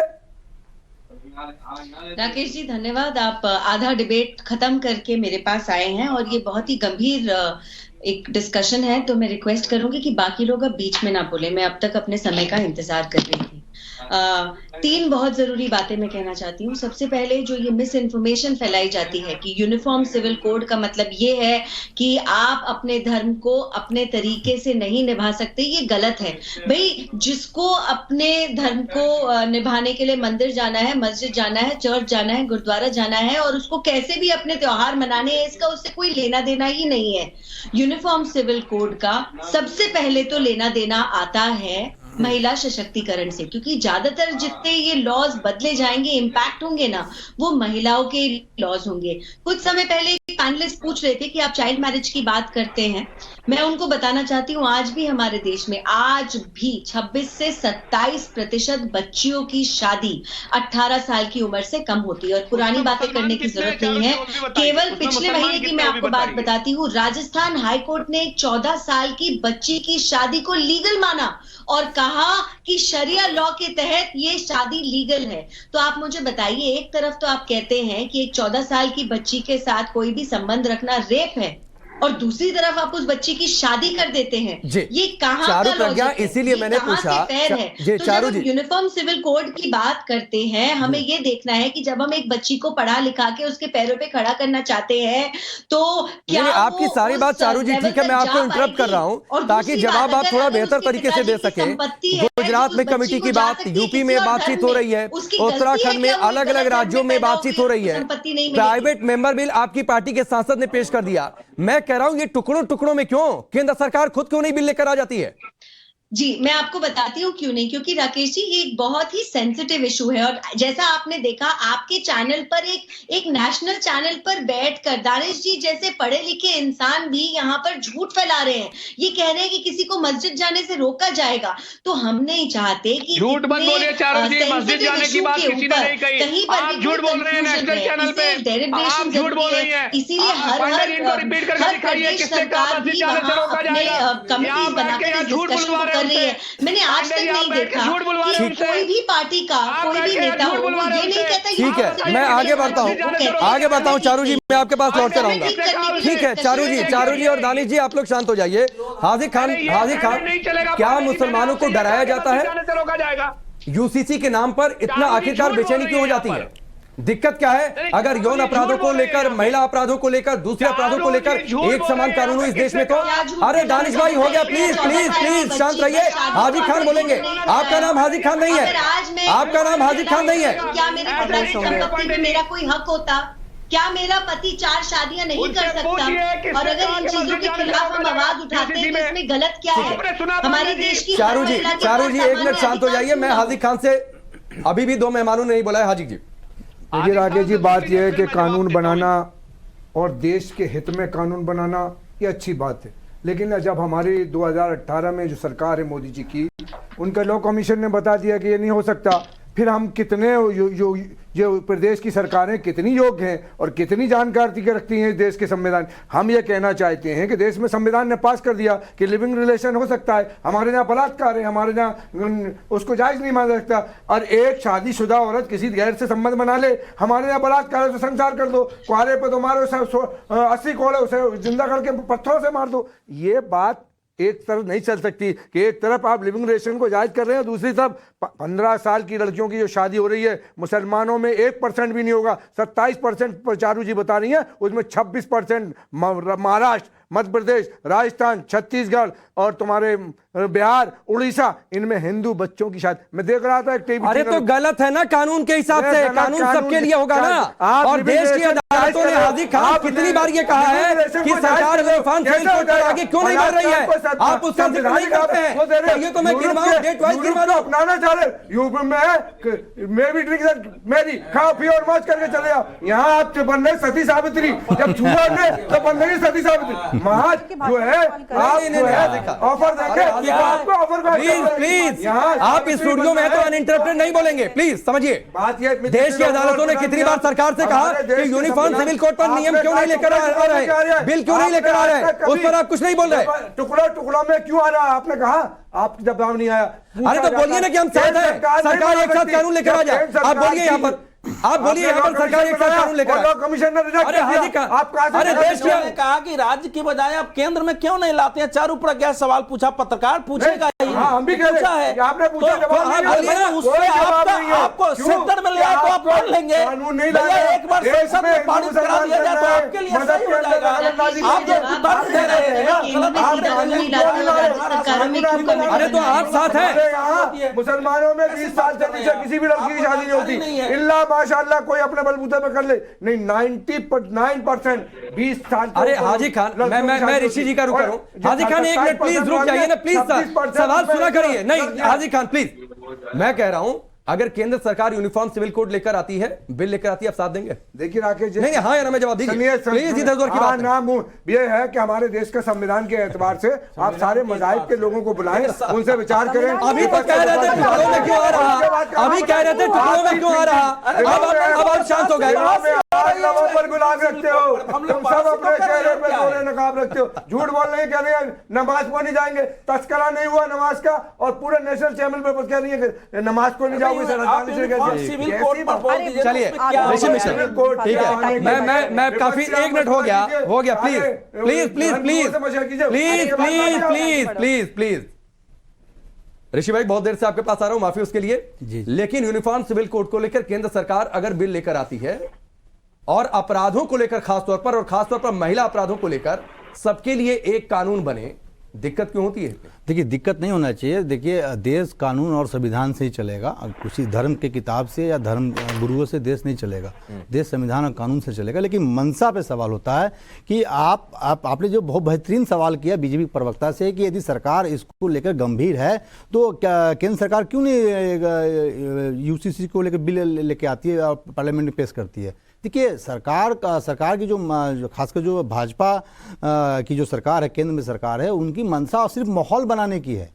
राकेश जी धन्यवाद, आप आधा डिबेट खत्म करके मेरे पास आए हैं और ये बहुत ही गंभीर एक डिस्कशन है, तो मैं रिक्वेस्ट करूंगी कि बाकी लोग अब बीच में ना बोले, मैं अब तक अपने समय का इंतजार कर रही थी। 3 बहुत जरूरी बातें मैं कहना चाहती हूँ। सबसे पहले जो ये मिस इन्फॉर्मेशन फैलाई जाती है कि यूनिफॉर्म सिविल कोड का मतलब ये है कि आप अपने धर्म को अपने तरीके से नहीं निभा सकते, ये गलत है। भाई जिसको अपने धर्म को निभाने के लिए मंदिर जाना है, मस्जिद जाना है, चर्च जाना है, गुरुद्वारा जाना है और उसको कैसे भी अपने त्योहार मनाने हैं, इसका उससे कोई लेना देना ही नहीं है। यूनिफॉर्म सिविल कोड का सबसे पहले तो लेना देना आता है महिला सशक्तिकरण से, क्योंकि ज्यादातर जितने ये लॉज बदले जाएंगे, इम्पैक्ट होंगे ना, वो महिलाओं के लॉज होंगे। कुछ समय पहले पैनलिस्ट पूछ रहे थे कि आप चाइल्ड मैरिज की बात करते हैं। मैं उनको बताना चाहती हूँ, आज भी हमारे देश में आज भी 26 से 27% बच्चियों की शादी 18 साल की उम्र से कम होती है। और पुरानी बातें करने की जरूरत नहीं है, केवल पिछले महीने की मैं आपको बात बताती हूँ, राजस्थान हाईकोर्ट ने एक 14 साल की बच्ची की शादी को लीगल माना और कहा कि शरिया लॉ के तहत ये शादी लीगल है। तो आप मुझे बताइए, एक तरफ तो आप कहते हैं कि एक 14 साल की बच्ची के साथ कोई भी संबंध रखना रेप है, और दूसरी तरफ आप उस बच्ची की शादी कर देते हैं। ये कहां का लॉजिक है? इसीलिए मैंने पूछा तो जब हम यूनिफॉर्म सिविल कोड की बात करते हैं, हमें ये देखना है कि जब हम एक बच्ची को पढ़ा लिखा के उसके पैरों पे खड़ा करना चाहते हैं, तो क्या आपकी सारी बात चारू जी ठीक है, मैं आपको इंटरप्ट कर रहा हूं ताकि जवाब आप थोड़ा बेहतर तरीके से दे सके। गुजरात में कमेटी की बात, यूपी में बातचीत हो रही है, उत्तराखंड में अलग अलग राज्यों में बातचीत हो रही है, प्राइवेट मेंबर बिल आपकी पार्टी के सांसद ने पेश कर दिया। मैं कह रहा हूं ये टुकड़ों टुकड़ों में क्यों? केंद्र सरकार खुद क्यों नहीं बिल लेकर आ जाती है? जी, मैं आपको बताती हूँ क्यों नहीं, क्योंकि राकेश जी ये एक बहुत ही सेंसिटिव इशू है। और जैसा आपने देखा, आपके चैनल पर एक नेशनल चैनल पर बैठकर दानिश जी जैसे पढ़े लिखे इंसान भी यहाँ पर झूठ फैला रहे हैं। ये कह रहे हैं कि किसी को मस्जिद जाने से रोका जाएगा। तो हम नहीं चाहते कि झूठ मत बोलिए चारू जी, मस्जिद जाने की बात किसी ने नहीं कही। कहीं पर आप झूठ बोल रहे हैं नेशनल चैनल पे, आप झूठ बोल रही हैं। इसीलिए हर प्रदेश सरकार भी वहाँ अपने कमिटी बनाकर डिस्कशन को कर रही है। मैंने आज तक नहीं देखा कि कोई भी पार्टी का कोई भी नेता हो, वो ये नहीं कहता। ठीक है, मैं आगे बढ़ता हूँ चारू जी, मैं आपके पास लौट कर आऊंगा। ठीक है चारू जी और दानिश जी, आप लोग शांत हो जाइए। हाजी खान, क्या मुसलमानों को डराया जाता है? यूसीसी के नाम पर इतना आखिरकार बेचैनी क्यों हो जाती है? दिक्कत क्या है? अगर यौन अपराधों को लेकर, महिला अपराधों को लेकर, दूसरे अपराधों को लेकर एक समान कानून हो इस देश में तो। अरे दानिश भाई हो गया, प्लीज प्लीज प्लीज शांत रहिए। हाजी खान बोलेंगे। आपका नाम हाजी खान नहीं है, आपका नाम हाजी खान नहीं है। क्या मेरे पिता की संपत्ति में मेरा कोई हक होता? क्या मेरा पति 4 शादियां नहीं कर सकता? और अगर इन चीजों के खिलाफ हम आवाज उठाते हैं तो इसमें गलत क्या है? हमारे देश की चारू जी 1 मिनट शांत हो जाइए। मैं हाजी खान से अभी भी 2 मेहमानों ने नहीं बोला है। हाजी जी। देखिए राकेश जी, बात यह है कि कानून बनाना और देश के हित में कानून बनाना ये अच्छी बात है, लेकिन जब हमारी 2018 में जो सरकार है मोदी जी की, उनका लॉ कमीशन ने बता दिया कि ये नहीं हो सकता, फिर हम कितने जो प्रदेश की सरकारें कितनी योग्य हैं और कितनी जानकारी रखती हैं देश के संविधान। हम ये कहना चाहते हैं कि देश में संविधान ने पास कर दिया कि लिविंग रिलेशन हो सकता है। हमारे यहाँ बलात्कार है, हमारे यहाँ उसको जायज नहीं माना सकता। और एक शादीशुदा औरत किसी गैर से संबंध बना ले, हमारे यहाँ बलात्कार से संसार कर दो, कुआरे पे तो मारो, 80 कोड़े उसे जिंदा करके पत्थरों से मार दो। ये बात एक तरफ नहीं चल सकती कि एक तरफ आप लिविंग रिलेशन को जायज कर रहे हैं, दूसरी तरफ 15 साल की लड़कियों की जो शादी हो रही है मुसलमानों में 1% भी नहीं होगा। 27% चारू जी बता रही हैं, उसमें 26% महाराष्ट्र, मध्य प्रदेश, राजस्थान, छत्तीसगढ़ और तुम्हारे बिहार, उड़ीसा, इनमें हिंदू बच्चों की शादी। मैं देख रहा था एक टीवी। अरे तो गलत है ना कानून के हिसाब से, कानून सबके लिए होगा ना। और देश की अदालतों ने हाजी खान कितनी बार ये कहा है कि सरकार यूनिफॉर्म सिविल कोड पर आगे क्यों नहीं बढ़ रही है? आप उसका जिक्र नहीं करते हैं। ये तो मैं गिनवाऊं, डेट वाइज गिनवा दो। अपनाना चाह रहे यूपी में भी ड्रिंक मेरी खाओ पियो और मौज करके चले जाओ। यहाँ आप बन रहे सती सावित्री, जब छुआ ने तो बन रही सती सावित्री। महाज जो है आप ऑफर देंगे, आपको ऑफर प्लीज आप इस स्टूडियो में तो अनइंटरप्टेड नहीं बोलेंगे, प्लीज समझिए। बात ये देश की अदालतों ने कितनी बार सरकार से कहा कि यूनिफॉर्म सिविल कोड पर नियम क्यों नहीं लेकर आ रहे, बिल क्यों नहीं लेकर आ रहे, उस पर आप कुछ नहीं बोल रहे। टुकड़ों में क्यों आ रहा है? आपने कहा आप जब नाम नहीं आया। अरे तो बोलिए ना कि हम साथ हैं, सरकार एक साथ कानून लेकर आ जाए। आप बोलिए यहाँ पर, आप बोलिए यहाँ पर सरकार एक साथ कानून लेकर। कमिश्नर अरे हाजी का अरे देश ने कहा कि राज्य की बजाय आप केंद्र में क्यों नहीं लाते हैं? चारू प्रज्ञा सवाल पूछा, पत्रकार पूछेगा ही। हम भी पूछा है, आपने पूछा आपको सेंटर में लिया तो आप मान लेंगे। एक बार संसद में पारित करा दिया जाए तो आपके लिए सही हो जाएगा। आप जो तर्क दे रहे हैं, अरे तो आप साथ हैं। मुसलमानों में 20 साल से नीचे किसी भी लड़की की शादी नहीं होती, इल्ला माशाल्लाह कोई अपने बलबूते पे कर ले। नहीं, 99% 20 साल के अरे ऊपर हाजी खान, लड़कियों की मैं शादी ऋषि जी का होती रुक है। करूं। और हाजी खान 1 मिनट प्लीज रुक जाइए ना प्लीज, 26% सवाल सुना करिए। नहीं कर दिया। हाजी खान प्लीज, मैं कह रहा हूं अगर केंद्र सरकार यूनिफॉर्म सिविल कोड लेकर आती है, बिल लेकर आती है, आप साथ देंगे? देखिए राकेश जी, नहीं हाँ या ना में जवाब दीजिए प्लीज, इधर उधर की बात नहीं। नाम ये है कि हमारे देश के संविधान के एतबार से आप सारे मज़ाहिब के लोगों को बुलाएं, उनसे विचार करें। अभी तो कह रहे थे टुकड़ों में क्यों आ रहा, अभी कह रहे थे टुकड़ों में क्यों आ रहा, अब आप शांत हो गए। आज लबों पर गुलाब रखते हो, तुम सब अपने चेहरे पे गोरे नकाब रखते हो, झूठ बोल रहे हैं, कह रही है नमाज को नहीं जाएंगे, तस्करा नहीं हुआ नमाज का, और पूरे नेशनल चैनल पे कह रही है कि नमाज को नहीं जाओगे। सिविल कोड पर बोल दीजिए। चलिए ऋषि मिश्रा, ठीक है, मैं काफी 1 मिनट हो गया please please please please please please please please please Rishi भाई, बहुत देर से आपके पास आ रहा हूं, माफी उसके लिए। लेकिन यूनिफॉर्म सिविल कोड को लेकर केंद्र सरकार अगर बिल लेकर आती है और अपराधों को लेकर खासतौर पर, और खासतौर पर महिला अपराधों को लेकर सबके लिए एक कानून बने, दिक्कत क्यों होती है? देखिए दिक्कत नहीं होना चाहिए। देखिए देश कानून और संविधान से ही चलेगा, कुछ धर्म के किताब से या धर्म गुरुओं से देश नहीं चलेगा। देश संविधान और कानून से चलेगा। लेकिन मंशा पे सवाल होता है कि आपने जो बहुत बेहतरीन सवाल किया बीजेपी प्रवक्ता से कि यदि सरकार इसको लेकर गंभीर है तो क्या केंद्र सरकार क्यों नहीं यूसीसी को लेकर बिल लेके आती है और पार्लियामेंट में पेश करती है? देखिए सरकार की जो खासकर जो भाजपा की जो सरकार है, केंद्र में सरकार है, उनकी मंशा सिर्फ माहौल बनाने की है।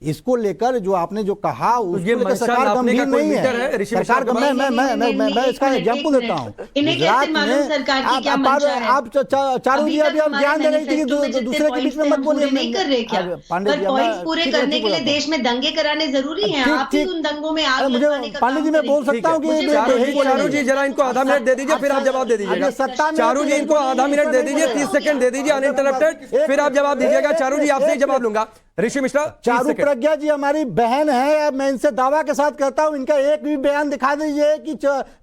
इसको लेकर जो आपने जो कहा उसको लेकर सरकार गंभीर नहीं है। सरकार मैं इसका एग्जांपल देता हूँ। गुजरात में आप चारों जी अभी आप ध्यान दे रही थी कि दूसरे के बीच में मत बोलिए। नहीं कर रहे क्या? पांडे जी, पॉइंट्स पूरे करने के लिए देश में दंगे कराने जरूरी हैं। आप ही उन दंगों में आग लगाने का पांडे जी मैं बोल सकता हूँ कि चारू जी जरा इनको आधा मिनट दे दीजिए, फिर आप जवाब दे दीजिएगा। चारू जी इनको आधा मिनट दे दीजिए, 30 सेकंड दे दीजिए अनइंटरप्टेड, फिर आप जवाब दीजिएगा। चारू जी आपसे जवाब लूंगा। ऋषि मिश्रा, चारू प्रज्ञा जी हमारी बहन है, मैं इनसे दावा के साथ कहता हूं इनका एक भी बयान दिखा दीजिए कि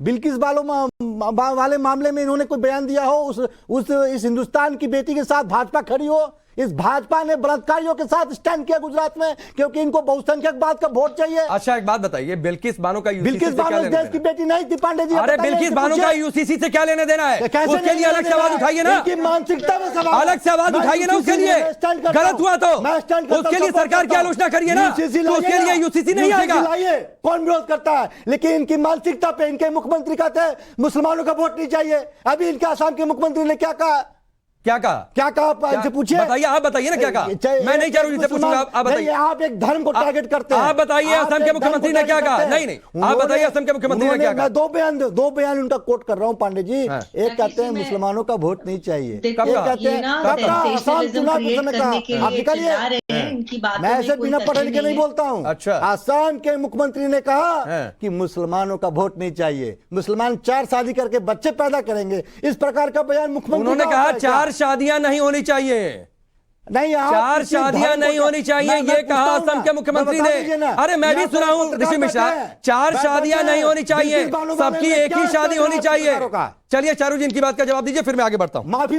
बिल्किस वाले मामले में इन्होंने कोई बयान दिया हो, इस हिंदुस्तान की बेटी के साथ भाजपा खड़ी हो। इस भाजपा ने बलात्कारियों के साथ स्टैंड किया गुजरात में, क्योंकि इनको बहुसंख्यकवाद का वोट चाहिए। अच्छा एक बात बताइए, बिल्किस बानो का बिल्किस बानो देश की बेटी नहीं थी पांडे जी। अरे बिल्किस बानो का यूसीसी से क्या लेने देना है? उसके लिए अलग से आवाज उठाइए ना, मानसिकता में सवाल, अलग से आवाज उठाइए ना उसके लिए। गलत हुआ तो उसके लिए सरकार की आलोचना करिए ना, उसके लिए यूसीसी नहीं आएगा। कौन विरोध करता है? लेकिन इनकी मानसिकता पे इनके मुख्यमंत्री कहते हैं मुसलमानों का वोट नहीं चाहिए। अभी इनके आसाम के मुख्यमंत्री ने क्या कहा? क्या कहा इनसे पूछिए, बताइए, आप बताइए ना क्या कहा। मैं नहीं चारूजी से पूछूंगा, आप बताइए। आप एक धर्म को टारगेट करते हैं। आप बताइए असम के मुख्यमंत्री ने क्या कहा। नहीं आप बताइए असम के मुख्यमंत्री ने क्या कहा। मैं दो बयान उनका कोट कर रहा हूं पांडे जी। एक कहते हैं मुसलमानों का वोट नहीं चाहिए, एक कहते हैं आसाम चुनाव के समय कहा। आप निकालिए, मैं ऐसे बिना पढ़े लिखे नहीं बोलता हूँ। अच्छा, आसाम के मुख्यमंत्री ने कहा कि मुसलमानों का वोट नहीं चाहिए, मुसलमान 4 शादी करके बच्चे पैदा करेंगे। इस प्रकार का बयान मुख्यमंत्री उन्होंने कहा 4 शादियां नहीं होनी चाहिए, नहीं 4 शादियां नहीं होनी चाहिए, ये कहा असम के मुख्यमंत्री ने। अरे मैं भी सुना हूं ऋषि मिश्रा, 4 शादियां नहीं होनी चाहिए, सबकी एक ही शादी होनी चाहिए। चलिए चारू जी इनकी बात का जवाब दीजिए, फिर मैं आगे बढ़ता हूं। माफी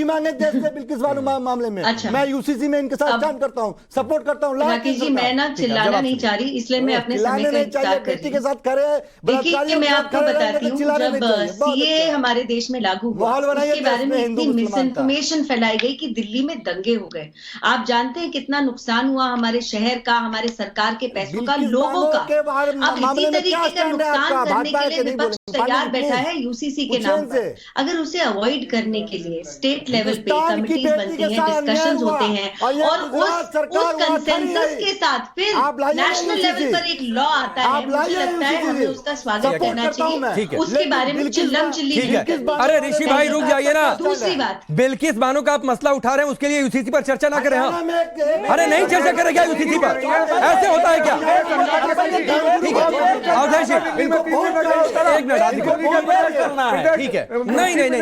मांगे देश से बिल्किस बानो मामले में। अच्छा। मैं यूसीसी में इनके साथ स्टैंड करता हूं, सपोर्ट करता हूं। राकेश जी मैं ना चिल्लाना नहीं चाह रही, इसलिए मैं अपने समय का इंतजार कर रही हूं। के साथ करे। देखिए मैं आपको बताती हूँ, जब सीए हमारे देश में लागू हुआ उसके बारे में इतनी मिस इन्फॉर्मेशन फैलाई गई कि दिल्ली में दंगे हो गए। आप जानते हैं कितना नुकसान हुआ हमारे शहर का, हमारे सरकार के पैसों का, लोगों का। अब इसी तरीके का नुकसान करने के लिए विपक्ष तैयार बैठा है यूसीसी के नाम पर। अगर उसे अवॉइड करने के लिए स्टेट लेवल पे कमिटीज बनती हैं, डिस्कशंस होते हैं, और उस कंसेंसस के साथ फिर नेशनल लेवल पर एक लॉ आता है, मुझे लगता है हमें उसका स्वागत करना चाहिए। उसके बारे में चिल्लम चिल्ली। अरे ऋषि भाई रुक जाइए ना। दूसरी बात, बिल्किस बानो का आप मसला उठा रहे हैं, उसके लिए यूसीसी पर चर्चा ना करें। अरे नहीं चर्चा करें क्या यूसीसी पर? ऐसे होता है क्या? ठीक है, ठीक है, नहीं डिरेल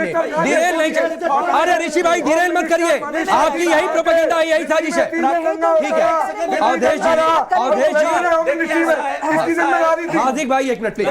नहीं चाहिए। अरे ऋषि भाई डिरेल मत करिए, आपकी यही प्रोपेगेंडा है, यही साजिश है। ठीक है, अवधेश जी, हार्दिक भाई 1 minute please.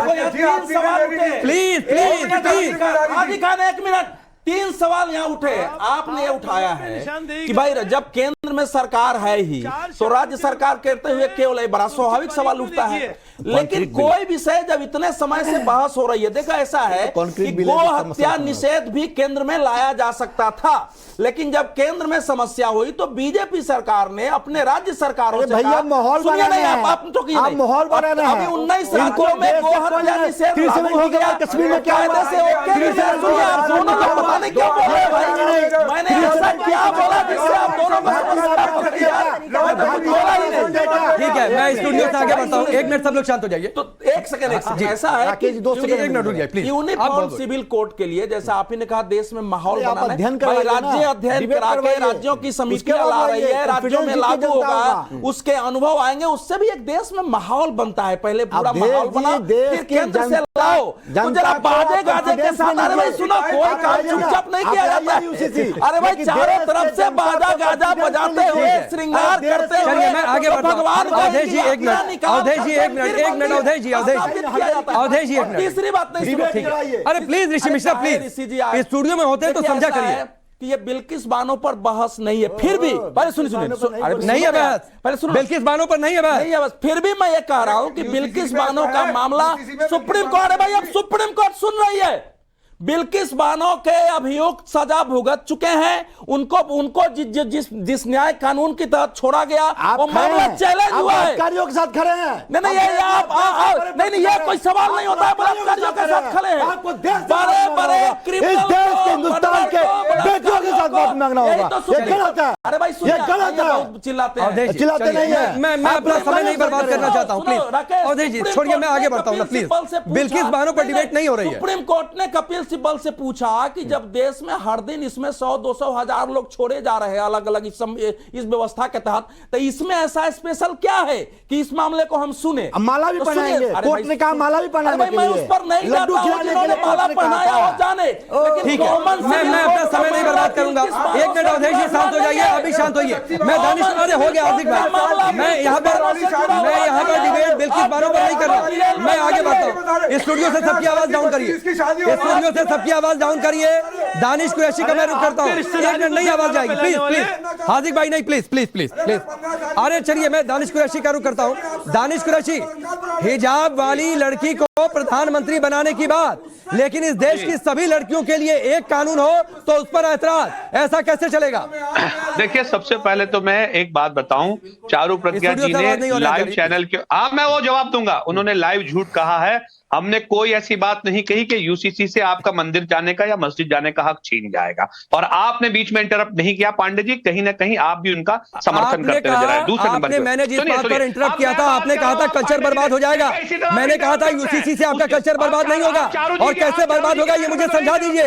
Haji Khan 1 minute. 3 सवाल यहाँ उठे हैं। आपने ये उठाया है कि भाई जब केंद्र में सरकार है ही तो राज्य सरकार कहते हुए केवल एक बड़ा स्वाभाविक सवाल उठता है। लेकिन कोई विषय जब इतने समय से बहस हो रही है, देखा ऐसा है कि गो हत्या निषेध भी केंद्र में लाया जा सकता था, लेकिन जब केंद्र में समस्या हुई तो बीजेपी सरकार ने अपने राज्य सरकारों से भैया माहौल बनाना है, आप माहौल बनाना है। अभी 19 राज्यों में गो हत्या निषेध लागू हो गया। कश्मीर में क्या हुआ? मैंने क्या बोला भाई? मैंने ऐसा क्या बोला जिससे आप दोनों को बोला ही नहीं। ठीक है, मैं स्टूडियो से आगे बढ़ता हूँ। 1 मिनट सब लोग शांत हो जाइए। तो एक सेकंड ऐसा है कि 2 सेकंड 1 मिनट रुक जाइए प्लीज। यूनिफॉर्म सिविल कोड के लिए जैसा आप ही ने कहा देश में माहौल बनाना है, राज्य अध्ययन करा के राज्यों की समितियां ला रही है, राज्यों में लागू होगा, उसके अनुभव आएंगे, उससे भी एक देश में माहौल बनता है। पहले पूरा माहौल बना, फिर केंद्र से लाओ। तो जरा बाजे गाजे के साथ, अरे भाई सुनो, कोई काम चुपचाप नहीं किया जाता। अरे भाई चारों तरफ से बाजा गाजा बजाते हुए श्रृंगार करते हुए मैं आगे बढ़ता हूं। भगवान अवधेश जी 1 मिनट, अवधेश जी 1 मिनट, 1 मिनट, अवधेश जी 1 मिनट। तीसरी बात नहीं सुनो। अरे please Rishi Mishra please, studio में होते हैं तो समझा करिए कि ये बिल्किस बानो पर बहस नहीं है। फिर भी पहले सुनिए, नहीं है बहस, पहले सुनो, बिल्किस बानो पर नहीं है बहस, नहीं है बस। फिर भी मैं ये कह रहा हूं कि बिल्किस बानो का मामला सुप्रीम कोर्ट है। भाई अब सुप्रीम कोर्ट सुन रही है। बिल्किस बानो के अभियुक्त सजा भुगत चुके हैं, उनको जिस न्याय कानून की तहत छोड़ा गया वो मामला चैलेंज हुआ है। बलात्कारियों के साथ खड़े हैं। नहीं ये आप नहीं ये कोई सवाल नहीं होता है। बलात्कारियों के साथ खड़े हैं, बड़े क्रिमिनल, हिंदुस्तान के बेटियों के साथ माफी मांगना होगा। ये गलत है। अरे भाई ये गलत है। चिल्लाते नहीं है। मैं अपना समय नहीं बर्बाद करना चाहता हूं प्लीज। अवधेश जी छोड़िए, मैं आगे बढ़ता हूं प्लीज। बिल्किस बानो पर डिबेट नहीं हो रही है। सुप्रीम कोर्ट ने कपिल सिब्बल से पूछा कि जब देश में हर दिन इसमें 100-200 हजार लोग छोड़े जा रहे हैं अलग अलग इस व्यवस्था के तहत, तो इसमें ऐसा स्पेशल क्या है कि इस मामले को हम सुने? माला भी पहनाएंगे, कोर्ट ने कहा माला भी पहनाने के लिए। मैं उस पर नहीं जाता हूं जिन्होंने माला पहनाया हो जाने, लेकिन मैं अपना समय नहीं बर्बाद करूंगा। 1 मिनट अवधेश जी शांत हो जाइए, अभी शांत होइए। मैं दानिश, अरे हो गया हार्दिक भाई, मैं यहाँ पर डिबेट बिल्किस बानो पर नहीं कर रहा। मैं आगे बढ़ता हूँ। स्टूडियो से सबकी आवाज डाउन करिए, स्टूडियो से सबकी आवाज डाउन करिए। दानिश कुरैशी का मैं रुक करता हूँ। 1 मिनट नहीं आवाज जाएगी प्लीज प्लीज। हार्दिक भाई नहीं, प्लीज प्लीज प्लीज प्लीज। अरे चलिए, मैं दानिश कुरैशी का रुक करता हूँ। दानिश कुरैशी, हिजाब वाली लड़की को प्रधानमंत्री बनाने की बात, लेकिन इस देश की सभी लड़कियों के लिए एक कानून हो तो उस पर ऐतराज, ऐसा कैसे चलेगा? देखिए, सबसे पहले तो मैं एक बात बताऊं, चारू प्रज्ञा जी ने लाइव चैनल के मैं वो जवाब दूंगा। उन्होंने लाइव झूठ कहा है। हमने कोई ऐसी बात नहीं कही कि यूसीसी से आपका मंदिर जाने का या मस्जिद जाने का हक छीन जाएगा, और आपने बीच में इंटरप्ट नहीं किया। पांडे जी, कहीं ना कहीं आप भी उनका समर्थन करते नजर आए। दूसरे नंबर पे मैंने जिस बात पर इंटरप्ट किया था, आपने कहा था कल्चर बर्बाद हो जाएगा। मैंने कहा था यूसीसी से आपका कल्चर बर्बाद नहीं होगा, और कैसे बर्बाद होगा ये मुझे समझा दीजिए,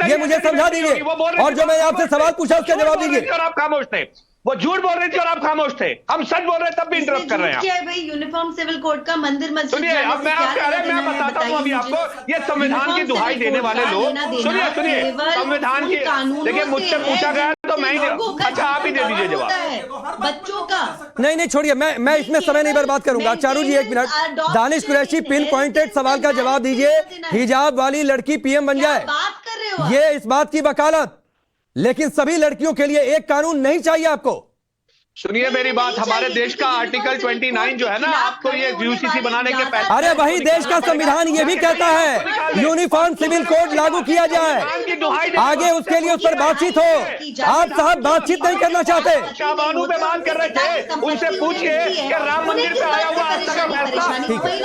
ये मुझे समझा दीजिए। और जो मैं आपसे सवाल पूछा उसका जवाब दीजिए। और आप खामोश थे, वो झूठ बोल रही थी और आप खामोश थे। हम सच बोल रहे तब भी इंटरप्ट कर रहे हैं। क्या है भाई, यूनिफॉर्म सिविल कोड का मंदिर मस्जिद? सुनिए, अब मैं बताता हूँ अभी आपको। ये संविधान की दुहाई देने वाले लोग, सुनिए संविधान की, देखिए मुझसे पूछा गया तो मैं अच्छा आप ही दे दीजिए जवाब। बच्चों का नहीं छोड़िए, मैं इसमें समय नहीं बर्बाद करूंगा। चारू जी 1 minute. Danish Qureshi, pin pointed सवाल का जवाब दीजिए। हिजाब वाली लड़की पीएम बन जाए, बात कर रहे हो? ये इस बात की वकालत, लेकिन सभी लड़कियों के लिए एक कानून नहीं चाहिए आपको। सुनिए मेरी बात, हमारे देश का आर्टिकल 29 जो है ना, आपको ये यूसीसी बनाने के पहले, अरे वही देश का संविधान ये भी कहता है यूनिफॉर्म सिविल कोड लागू किया जाए, आगे उसके लिए उस पर बातचीत हो। आप साहब बातचीत नहीं करना चाहते। शाहबानू पे बात कर रहे थे, उनसे पूछिए कि राम मंदिर पे आया हुआ आज तक का फैसला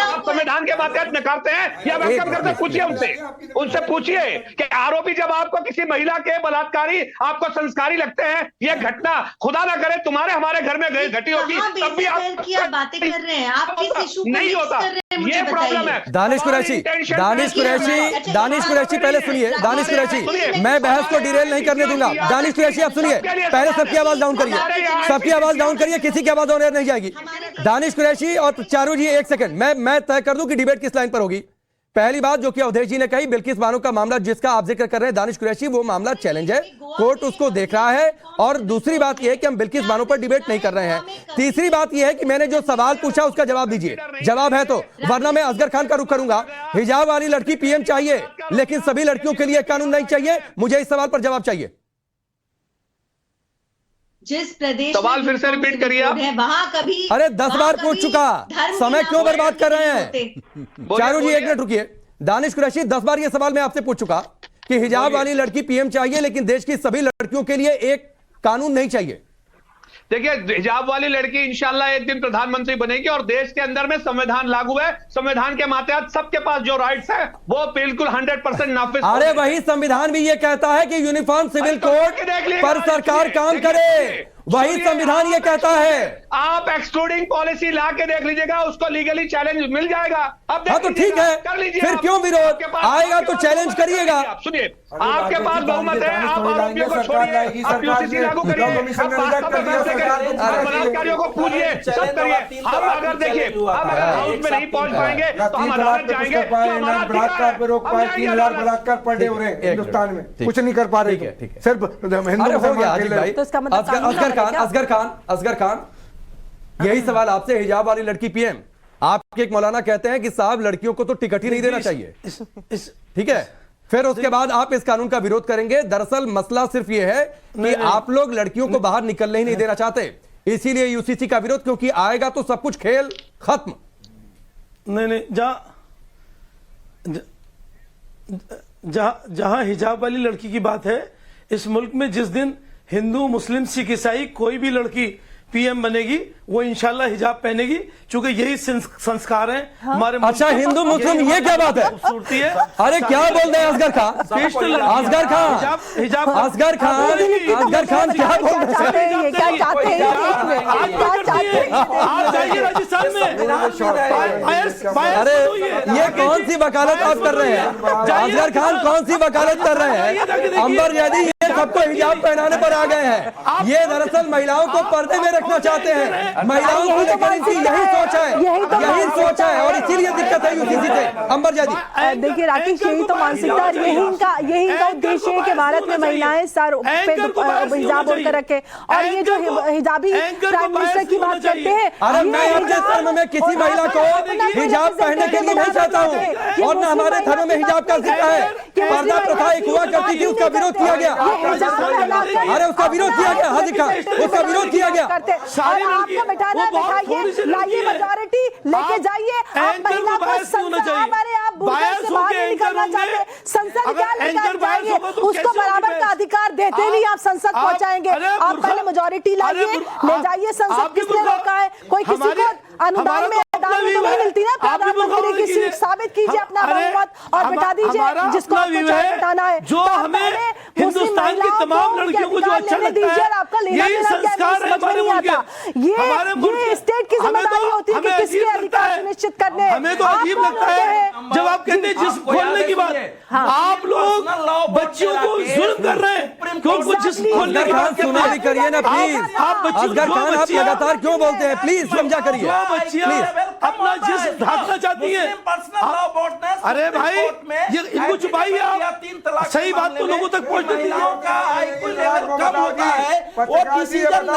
आप संविधान के बात नकारते हैं या वेलकम करते हैं? पूछिए उनसे पूछिए कि आरोपी जब आपको किसी महिला के बलात्कारी आपको संस्कारी लगते हैं, ये घटना खुदा ना करे तुम्हारे हमारे घर में घटी होगी, तब भी आप बातें कर रहे हैं। आप किस इशू को नहीं होता, ये प्रॉब्लम है। दानिश कुरैशी पहले सुनिए। दानिश कुरैशी, मैं बहस को डिरेल नहीं करने दूंगा। दानिश कुरैशी आप सुनिए, पहले सबकी आवाज डाउन करिए, सबकी आवाज डाउन करिए, किसी की आवाज ऑन एयर नहीं जाएगी। दानिश कुरैशी और चारू जी 1 सेकंड, मैं तय कर दूं कि डिबेट किस लाइन पर होगी। पहली बात जो कि अवधेश जी ने कही, बिल्किस बानो का मामला जिसका आप जिक्र कर रहे हैं दानिश कुरैशी, वो मामला चैलेंज है, कोर्ट उसको देख रहा है। और दूसरी बात यह है कि हम बिल्किस बानो पर डिबेट नहीं कर रहे हैं। तीसरी बात यह है कि मैंने जो सवाल पूछा उसका जवाब दीजिए, जवाब है तो, वरना मैं असगर खान का रुख करूंगा। हिजाब वाली लड़की पीएम चाहिए लेकिन सभी लड़कियों के लिए कानून नहीं चाहिए, मुझे इस सवाल पर जवाब चाहिए। जिस प्रदेश सवाल फिर से रिपीट करिए आप। वहां कभी, अरे 10 बार पूछ चुका, समय क्यों बर्बाद कर रहे हैं? चारू जी 1 मिनट रुकिए। दानिश कुरैशी 10 बार ये सवाल मैं आपसे पूछ चुका कि हिजाब वाली लड़की पीएम चाहिए लेकिन देश की सभी लड़कियों के लिए एक कानून नहीं चाहिए। देखिए, हिजाब वाली लड़की इंशाल्लाह एक दिन प्रधानमंत्री बनेगी और देश के अंदर में संविधान लागू है। संविधान के मातहत सबके पास जो राइट्स है वो बिल्कुल 100% नाफिज। अरे वही संविधान भी ये कहता है कि यूनिफॉर्म सिविल कोड पर सरकार काम करे, वही संविधान ये कहता है। आप एक्सक्लूडिंग पॉलिसी ला के देख लीजिएगा, उसको लीगली चैलेंज मिल जाएगा। अब हाँ तो ठीक है, कर लीजिए, फिर क्यों विरोध आएगा तो चैलेंज करिएगा। सुनिए, आपके पास बहुमत है, आप आरोपियों को छोड़िए, आप यूसीसी लागू करिए, बलात्कारियों को पूछिए, सब करिए। हम अगर देखिए, हम अगर हाउस में नहीं पहुंच पाएंगे तो हम अदालत जाएंगे। बलात्कार पे रोक पाए, 3 लाख बलात्कार पर डे हो रहे हैं हिंदुस्तान में, कुछ नहीं कर पा रहे, सिर्फ असगर खान, यही सवाल आपसे, हिजाब वाली लड़की पीएम, आपके एक मौलाना कहते हैं कि साहब लड़कियों को तो टिकट ही नहीं देना चाहिए, ठीक है, फिर उसके बाद आप इस कानून का विरोध करेंगे। दरअसल मसला सिर्फ यह है कि आप लोग लड़कियों को बाहर निकलने ही नहीं देना चाहते, इसीलिए यूसीसी का विरोध, क्योंकि आएगा तो सब कुछ खेल खत्म। नहीं, जहां हिजाब वाली लड़की की बात है, इस मुल्क में जिस दिन हिंदू, मुस्लिम, सिख, ईसाई कोई भी लड़की पीएम बनेगी वो इंशाल्लाह हिजाब पहनेगी, क्योंकि यही संस्कार है हमारे। अच्छा, हिंदू मुस्लिम ये क्या बात है? खूबसूरती है। अरे क्या बोल रहे हैं असगर खान? असगर खान क्या बोल रहे हैं? राजस्थान में अरे ये कौन सी वकालत आप कर रहे हैं? असगर खान कौन सी वकालत कर रहे हैं? अंबर जैदी ये सबको हिजाब पहनाने पर आ गए हैं। ये दरअसल महिलाओं को पर्दे में रखना चाहते हैं, महिलाओं को लेकर इनकी यही सोच है और इसीलिए दिक्कत है यूसीसी से। अंबर जैदी देखिए राकेश, यही तो मानसिकता, यही इनका उद्देश्य है कि भारत में महिलाएं सर पे हिजाब ओढ़कर रखे। और ये जो हिजाबी प्राइम मिनिस्टर की बात करते हैं, अरे मैं अपने धर्म में किसी महिला को हिजाब पहनने के लिए नहीं चाहता हूँ, और न हमारे धर्म में हिजाब का जिक्र है। पर्दा प्रथा एक हुआ करती थी, उसका विरोध किया गया। अरे उसका विरोध किया गया, हाजी खान, उसका विरोध किया गया। आपको बैठाना बैठाइए, लाइए मेजॉरिटी लेके जाइए। आप महिला को आप बुर्का से बाहर नहीं निकलना चाहते, संसद क्या लेकर जाएंगे? उसको बराबर का अधिकार देते हुए आप संसद पहुंचाएंगे। आप पहले मेजॉरिटी लाइए, ले जाइए संसद। किसने रोका है? कोई किसी को अनुदान में तो नहीं मिलती ना, प्रधानमंत्री की सीट साबित कीजिए अपना बहुमत और बैठा दीजिए जिसको आपको बैठाना है। जो हमें हिंदुस्तान की तमाम लड़कियों को जो अच्छा लगता है, आपका लेना देना क्या समझ में नहीं आता। ये स्टेट की जिम्मेदारी होती है कि किसके अधिकार सुनिश्चित करने। हमें तो अजीब लगता है जब आप कहते हैं जिस्म खोलने की बात, आप लोग बच्चियों को जुल्म कर रहे हैं। जिस्म खोलने की बात सुना भी करिए ना प्लीज। असगर खान आप लगातार क्यों बोलते हैं? प्लीज समझा करिए। अपना जिस्म ढांकना चाहती है। अरे भाई ये इनको छुपाइए आप, सही बात तो लोगों तक पहुंचने दीजिए।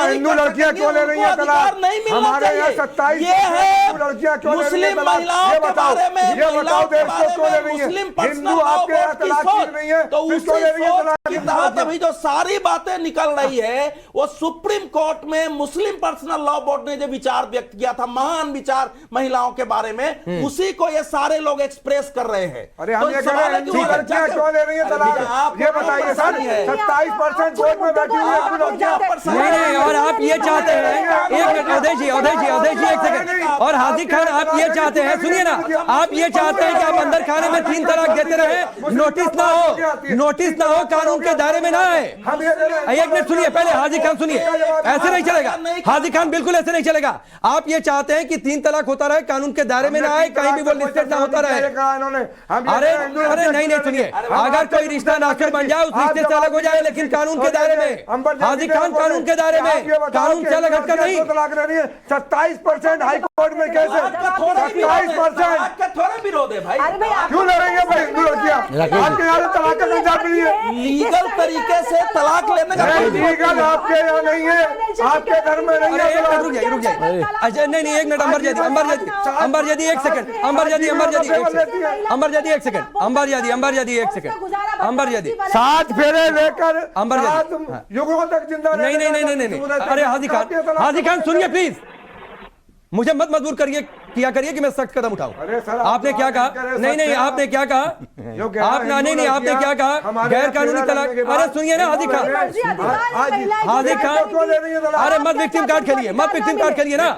हिंदू लड़कियां क्यों ले रही है तलाक? हमारे यहाँ 27 लड़कियां क्यों मुस्लिम महिलाओं के बारे में, ये बताओ देश को क्यों ले रही है? हिंदू आपके यहाँ तलाक क्यों नहीं है? तो क्यों ले रही है तलाक? अभी जो सारी बातें निकल रही है वो सुप्रीम कोर्ट में मुस्लिम पर्सनल लॉ बोर्ड ने जो विचार व्यक्त किया था, महान विचार महिलाओं के बारे में, उसी को ये सारे लोग एक्सप्रेस कर रहे हैं। अरे हम ये कह रहे हैं हिंदू लड़कियां क्यों ले रही है तलाक? ये बताइए सर, 27% कोर्ट में बैठी हुई है लड़कियां। नहीं, और आप ये चाहते हैं, एक मिनट अवधेश जी एक सेकंड, और हाजी खान आप ये चाहते हैं, सुनिए ना, आप ये चाहते हैं कि आप अंदर खाने में 3 तलाक देते रहे, नोटिस ना हो, कानून के दायरे में ना आए। एक मिनट सुनिए, पहले हाजी खान सुनिए, ऐसे नहीं चलेगा हाजी खान, बिल्कुल ऐसे नहीं चलेगा। आप ये चाहते हैं कि 3 तलाक होता रहे, कानून के दायरे में ना आए, कहीं भी वो लिस्टेड ना होता रहे। अरे नहीं सुनिए, अगर कोई रिश्ता नाकर बन जाए उस रिश्ते से अलग हो जाए, लेकिन कानून के दायरे में। हाजी खान कानून के दायरे में, कानून से अलग हटकर नहीं। 27% हाई कोर्ट में कैसे? 27%। का थोड़ा विरोध है भाई। क्यों लड़ेंगे भाई हिंदू लड़कियां? आपके यहाँ तलाक का कंजात नहीं है। लीगल तरीके से तलाक लेने का लीगल आपके यहाँ नहीं है, आपके धर्म में नहीं है। रुक जाइए। अच्छा नहीं एक मिनट अंबर जादी एक सेकंड। अंबर जादी 7 फेरे लेकर अंबर जादी 7 युगों तक जिंदा नहीं। अरे हाजी खान सुनिए प्लीज, मुझे मत मजबूर करिए कि मैं सख्त कदम उठाऊं। आपने क्या कहा? नहीं आपने क्या कहा? आपने नहीं आपने क्या कहा? गैर कानूनी तलाक। अरे सुनिए ना हाजी खान, अरे मत विक्टिम कार्ड खेलिए ना।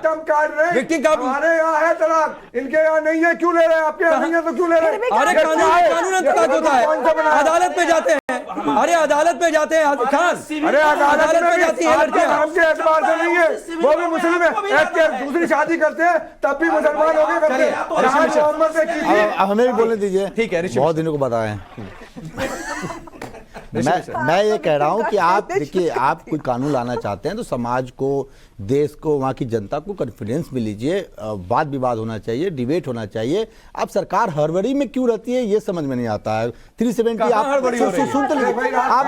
विक्टिम कार्ड हमारे यहाँ है तलाक, इनके यहाँ नहीं है, क्यों ले रहे हैं? आपके यहाँ नहीं है तो क्यों ले रहे हैं? अरे कानून तलाक होता है, अदालत में जाते हैं। अरे अदालत में जाते हैं हाजी खान। अरे अदालत में जाती है लड़कियां, नाम के एतबार से नहीं है, वो भी मुस्लिम है। दूसरी शादी करते हैं तब भी मुसलमान हो गए करते हैं। मोहम्मद से कीजिए। अब हमें भी बोलने दीजिए। ठीक है, बहुत दिनों को बताएं। मैं ये कह रहा हूं कि आप देखिए, आप कोई कानून लाना चाहते हैं तो समाज को, देश को, वहां की जनता को कॉन्फिडेंस में लीजिए। वाद विवाद होना चाहिए, डिबेट होना चाहिए। आप सरकार हड़बड़ी में क्यों रहती है ये समझ में नहीं आता है। 370 आप सुन तो लीजिए, आप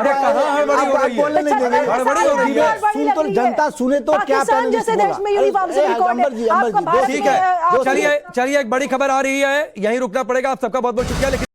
बोलने नहीं देंगे। सुन तो जनता सुने तो क्या ठीक है। चलिए एक बड़ी खबर आ रही है, यहीं रुकना पड़ेगा। आप सबका बहुत बहुत शुक्रिया। लेकिन